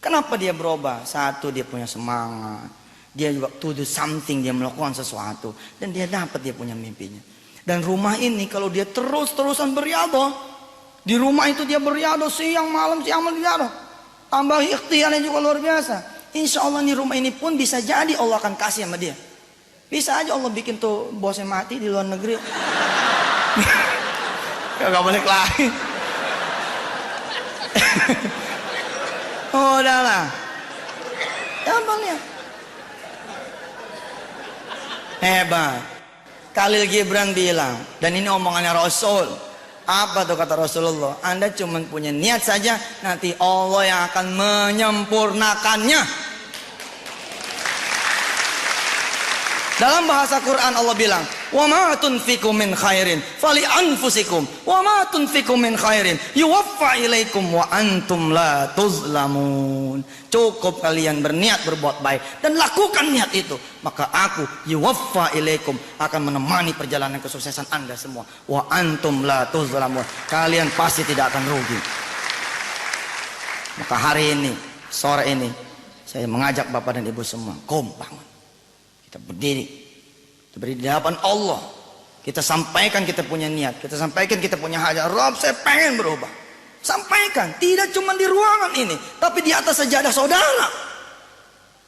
Kenapa dia berubah? Satu, dia punya semangat. Dia juga to do something, dia melakukan sesuatu, dan dia dapat dia punya mimpinya. Dan rumah ini kalau dia terus-terusan beriadah, di rumah itu dia beriadah siang malam beriadah. Tambah ikhtiarnya juga luar biasa. Insya Allah nih rumah ini pun bisa jadi Allah akan kasih sama dia. Bisa aja Allah bikin tuh bosnya mati di luar negeri. Gak balik lagi. Oh udahlah. Gampang ya. Hebat. Khalil Gibran bilang, dan ini omongannya Rasul. Apa tuh kata Rasulullah? Anda cuma punya niat saja, nanti Allah yang akan menyempurnakannya. Dalam bahasa Quran Allah bilang, wa ma tunfiqu min khairin fali anfusikum wa ma tunfiqu min khairin yuwaffa ilaikum wa antum la tuzlamun. Cukup kalian berniat berbuat baik dan lakukan niat itu, maka aku yuwaffa ilaikum akan menemani perjalanan kesuksesan Anda semua. Wa antum la tuzlamun. Kalian pasti tidak akan rugi. Maka hari ini, sore ini, saya mengajak Bapak dan Ibu semua, kompak. Kita berdiri di hadapan Allah. Kita sampaikan kita punya niat. Kita sampaikan kita punya hajat. Rob, saya pengen berubah. Sampaikan. Tidak cuma di ruangan ini, tapi di atas sajadah saudara.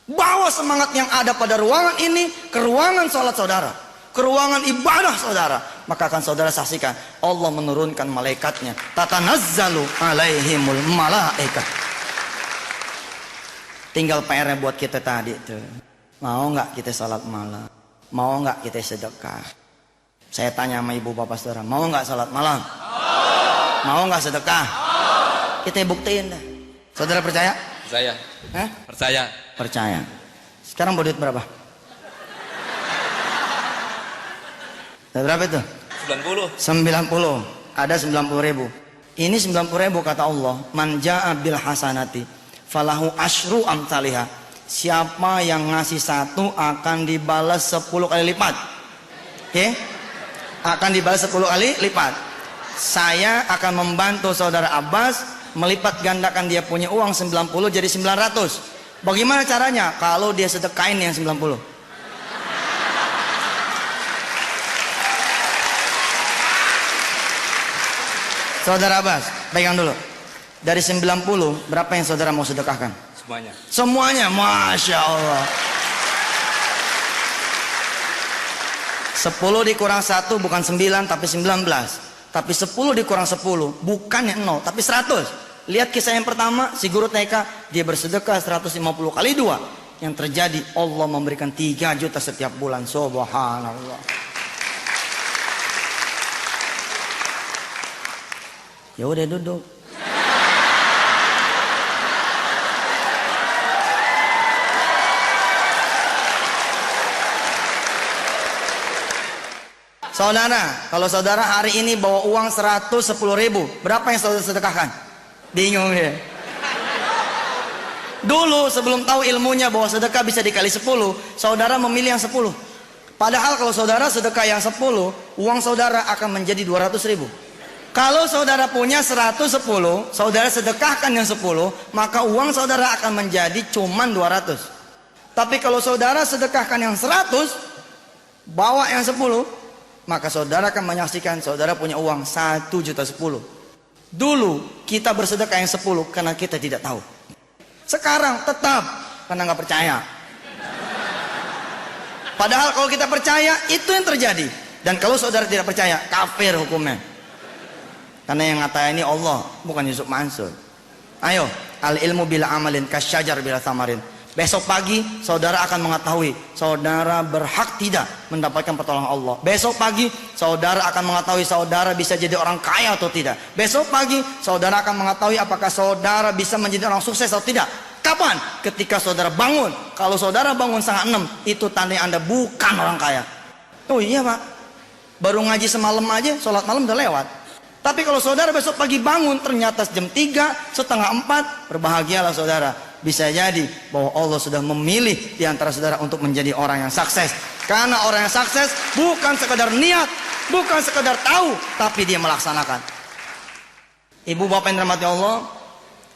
Bawa semangat yang ada pada ruangan ini ke ruangan sholat saudara, ke ruangan ibadah saudara. Maka akan saudara saksikan Allah menurunkan malaikatnya. Tatanazzalu alaihimul malaikat. Tinggal PR-nya buat kita tadi tuh. Mau nggak kita salat malam? Mau nggak kita sedekah? Saya tanya sama ibu bapak saudara, mau nggak salat malam? Mau nggak sedekah? Kita buktiin dah. Saudara percaya? Percaya. Hah? Percaya. Percaya. Sekarang bawa duit berapa? Berapa itu? 90. Ada 90.000. Ini 90.000 kata Allah. Man ja'a bil hasanati falahu asyru amsalihah. Siapa yang ngasih 1 akan dibalas 10 kali lipat. Oke? Akan dibalas 10 kali lipat. Saya akan membantu saudara Abbas melipat gandakan dia punya uang 90 jadi 900. Bagaimana caranya? Kalau dia sedekain yang 90. Saudara Abbas, pegang dulu. Dari 90, berapa yang saudara mau sedekahkan? Semuanya. Semuanya, Masya Allah. 10 dikurang 1 bukan 9 tapi 19. Tapi 10 dikurang 10 bukannya 0 tapi 100. Lihat kisah yang pertama, si guru TK, dia bersedekah 150 kali 2. Yang terjadi Allah memberikan 3 juta setiap bulan. Subhanallah. Ya udah duduk. Saudara, kalau saudara hari ini bawa uang 110.000, berapa yang saudara sedekahkan? Bingung ya. Dulu sebelum tahu ilmunya bahwa sedekah bisa dikali 10, saudara memilih yang 10. Padahal kalau saudara sedekah yang 10, uang saudara akan menjadi 200.000. Kalau saudara punya 110, saudara sedekahkan yang 10, maka uang saudara akan menjadi cuman 200. Tapi kalau saudara sedekahkan yang 100, bawa yang 10, maka saudara akan menyaksikan saudara punya uang 1.010.000. Dulu kita bersedekah yang 10 karena kita tidak tahu. Sekarang tetap karena nggak percaya. Padahal kalau kita percaya itu yang terjadi. Dan kalau saudara tidak percaya, kafir hukumnya. Karena yang ngata ini Allah, bukan Yusuf Mansur. Ayo, al ilmu bila amalin kasyajar bila thamarin. Besok pagi saudara akan mengetahui saudara berhak tidak mendapatkan pertolongan Allah. Besok pagi saudara akan mengetahui saudara bisa jadi orang kaya atau tidak. Besok pagi saudara akan mengetahui apakah saudara bisa menjadi orang sukses atau tidak. Kapan? Ketika saudara bangun. Kalau saudara bangun setengah 6, itu tanda Anda bukan orang kaya. Oh iya Pak, baru ngaji semalam aja, sholat malam udah lewat. Tapi kalau saudara besok pagi bangun ternyata jam 3, setengah 4, berbahagialah saudara. Bisa jadi bahwa Allah sudah memilih di antara saudara untuk menjadi orang yang sukses. Karena orang yang sukses bukan sekedar niat, bukan sekedar tahu, tapi dia melaksanakan. Ibu bapak yang dirahmati Allah,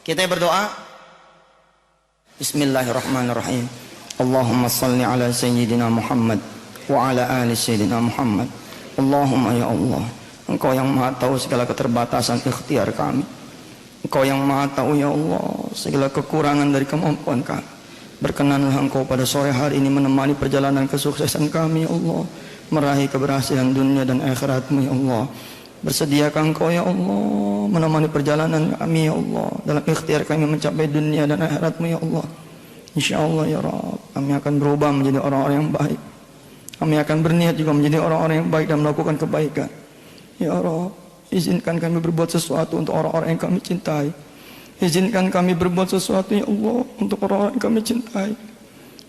kita berdoa. Bismillahirrahmanirrahim. Allahumma salli ala sayyidina Muhammad wa ala ali sayyidina Muhammad. Allahumma ya Allah, Engkau yang maha tahu segala keterbatasan ikhtiar kami. Engkau yang maha tahu ya Allah segala kekurangan dari kemampuan kami. Berkenanlah Engkau pada sore hari ini menemani perjalanan kesuksesan kami ya Allah, meraih keberhasilan dunia dan akhirat-Mu ya Allah. Bersediakah Engkau ya Allah menemani perjalanan kami ya Allah dalam ikhtiar kami mencapai dunia dan akhirat-Mu ya Allah. InsyaAllah ya Rabb, kami akan berubah menjadi orang-orang yang baik. Kami akan berniat juga menjadi orang-orang yang baik dan melakukan kebaikan. Ya Rabb, izinkan kami berbuat sesuatu untuk orang-orang yang kami cintai. Izinkan kami berbuat sesuatu ya Allah untuk orang-orang yang kami cintai.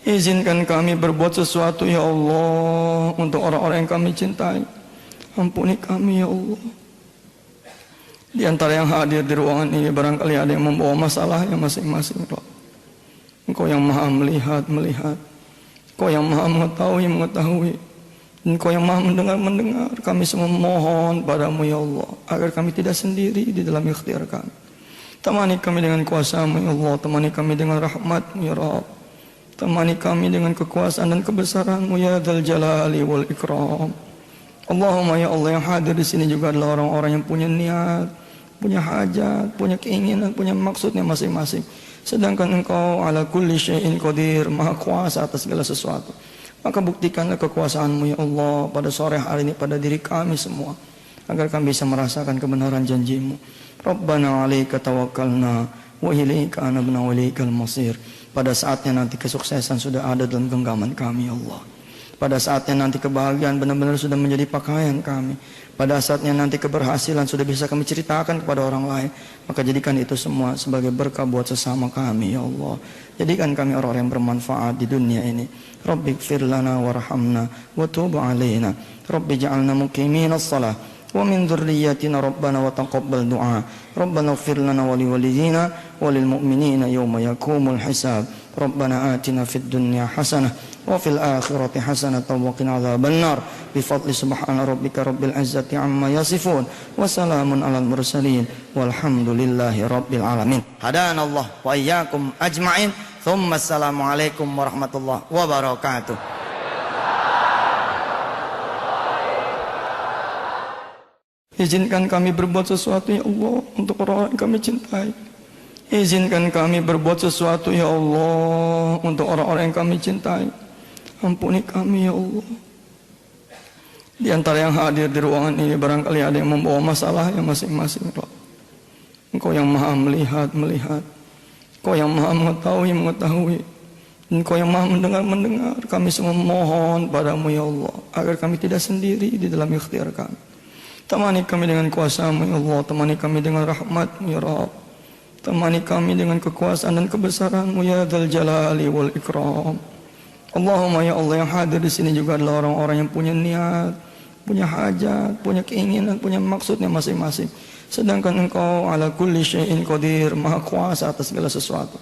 Izinkan kami berbuat sesuatu ya Allah untuk orang-orang yang kami cintai. Ampuni kami ya Allah. Di antara yang hadir di ruangan ini barangkali ada yang membawa masalahnya masing-masing. Engkau yang maha melihat. Engkau yang maha mengetahui. Engkau yang maha mendengar. Kami semua mohon padamu ya Allah agar kami tidak sendiri di dalam ikhtiar kami. Temani kami dengan kuasa-Mu ya Allah. Temani kami dengan rahmat-Mu ya Rabb. Temani kami dengan kekuasaan dan kebesaran-Mu ya Dzal Jalali wal Ikram. Allahumma ya Allah, yang hadir di sini juga adalah orang-orang yang punya niat, punya hajat, punya keinginan, punya maksudnya masing-masing. Sedangkan Engkau ala kulli syai'in qadir, maha kuasa atas segala sesuatu. Maka buktikanlah kekuasaan-Mu ya Allah pada sore hari ini pada diri kami semua, agar kami bisa merasakan kebenaran janji-Mu. Rabbana 'alaika tawakkalna wa ilaika anabna wa ilaikal masir. Pada saatnya nanti kesuksesan sudah ada dalam genggaman kami ya Allah. Pada saatnya nanti kebahagiaan benar-benar sudah menjadi pakaian kami. Pada saatnya nanti keberhasilan sudah bisa kami ceritakan kepada orang lain. Maka jadikan itu semua sebagai berkah buat sesama kami ya Allah. Jadikan kami orang-orang yang bermanfaat di dunia ini. Rabbi ighfir lana warhamna wa tub alaina. Rabbi ja'alna muqimina shalah wa min dzurriyyatina rabbana wa taqabbal du'a. Rabbana ighfir lana wa liwalidina wa lil mu'minina yawma yaqumul hisab. Rabbana atina fid dunya hasanah wa fil akhirati hasanatan wa qina adzabannar. Bi fadli subhana rabbika rabbil izzati amma yasifun wa salamun alal mursalin walhamdulillahi rabbil alamin. Hadanallah wa iyyakum ajmain. Tsumma assalamu alaikum warahmatullahi wabarakatuh. Izinkan kami berbuat sesuatu ya Allah untuk orang yang kami cintai. Izinkan kami berbuat sesuatu ya Allah untuk orang-orang yang kami cintai. Ampuni kami ya Allah. Di antara yang hadir di ruangan ini barangkali ada yang membawa masalahnya masing-masing. Engkau yang maha melihat. Engkau yang maha mengetahui. Engkau yang maha mendengar. Kami semua mohon padamu ya Allah, agar kami tidak sendiri di dalam ikhtiar kami. Temani kami dengan kuasa-Mu ya Allah. Temani kami dengan rahmat-Mu ya Rabb. Temani kami dengan kekuasaan dan kebesaran-Mu ya Dzal Jalali wal Ikram. Allahumma ya Allah, yang hadir di sini juga adalah orang-orang yang punya niat, punya hajat, punya keinginan, punya maksudnya masing-masing. Sedangkan Engkau ala kulli syai'in qadir, maha kuasa atas segala sesuatu.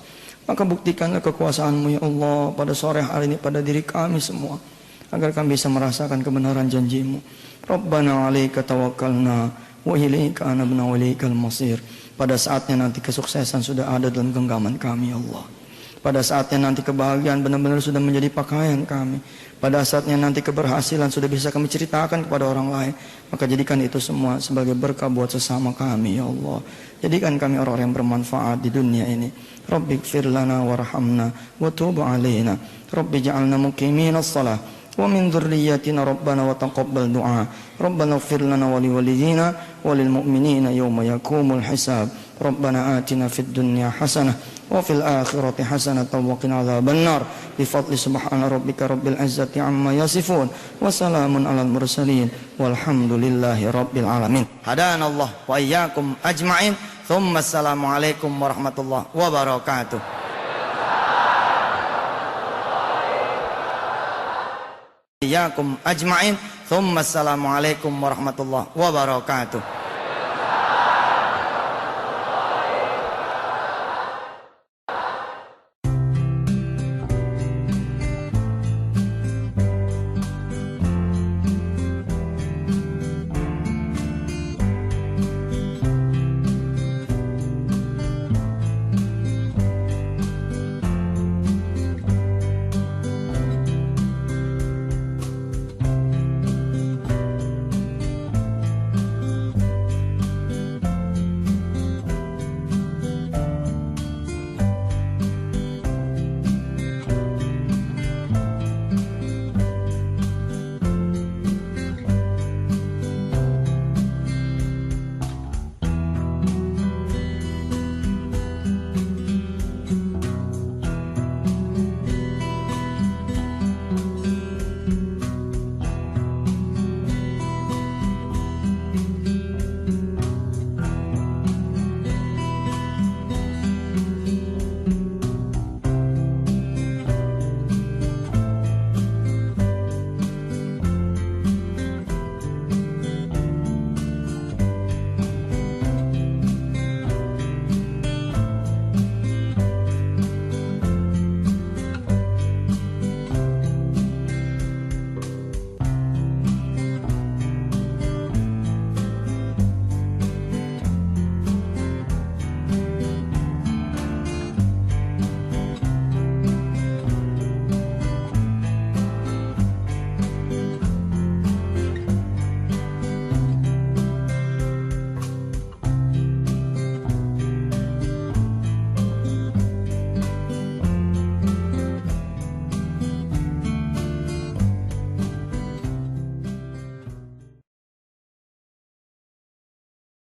Maka buktikanlah kekuasaan-Mu ya Allah pada sore hari ini pada diri kami semua, agar kami bisa merasakan kebenaran janji-Mu. Rabbana 'alaika tawakkalna wa ilaika anabna wa ilaikal masir. Pada saatnya nanti kesuksesan sudah ada dalam genggaman kami ya Allah. Pada saatnya nanti kebahagiaan benar-benar sudah menjadi pakaian kami. Pada saatnya nanti keberhasilan sudah bisa kami ceritakan kepada orang lain. Maka jadikan itu semua sebagai berkah buat sesama kami ya Allah. Jadikan kami orang-orang yang bermanfaat di dunia ini. Rabbighfir lana warhamna wa tub 'alaina. Rabbi ja'alna muqiminas shalah wa min dzurriyyatina rabbana wa taqabbal du'a. Rabbana ighfir lana wa liwalidina wa lil mu'minina yawma yaqumul hisab. Rabbana atina fid dunya hasanah wa fil akhirati hasanatan wa qina adzaban nar. Bi fadli subhana rabbika rabbil izzati amma yasifun wa salamun alal mursalin walhamdulillahi rabbil alamin. Hadanallah wa iyyakum ajma'in. Thumma assalamu alaikum warahmatullahi wabarakatuh. Iyyakum ajma'in. Thumma assalamu alaikum warahmatullahi wabarakatuh.